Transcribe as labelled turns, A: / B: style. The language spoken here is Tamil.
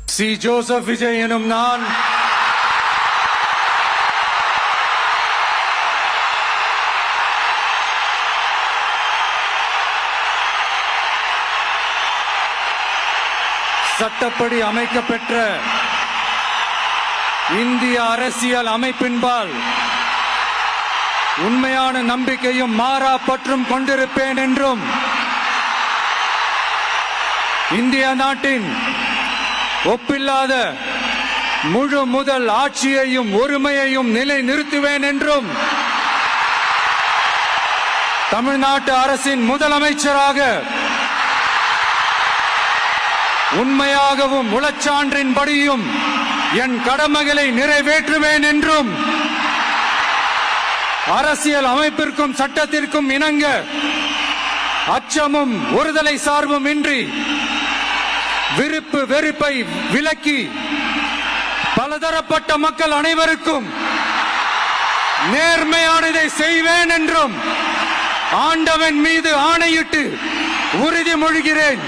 A: சி. ஜோசப் விஜய் எனும் நான் சட்டப்படி அமைக்கப்பெற்ற இந்திய அரசியல் அமைப்பின்பால் உண்மையான நம்பிக்கையும் மாறா பற்றும் கொண்டிருப்பேன் என்றும் இந்திய நாட்டின் ஒப்பில்லாத முழு முதல் ஆட்சியையும் ஒருமையையும் நிலை நிறுத்துவேன் என்றும் தமிழ்நாட்டு அரசின் முதலமைச்சராக உண்மையாகவும் உளச்சான்றின்படியும் என் கடமைகளை நிறைவேற்றுவேன் என்றும் அரசியல் அமைப்பிற்கும் சட்டத்திற்கும் இணங்க அச்சமும் ஒருதலை சார்பும் இன்றி விருப்பு வெறுப்பை விலக்கி பலதரப்பட்ட மக்கள் அனைவருக்கும் நேர்மையானதை செய்வேன் என்றும் ஆண்டவன் மீது ஆணையிட்டு உறுதிமொழிகிறேன்.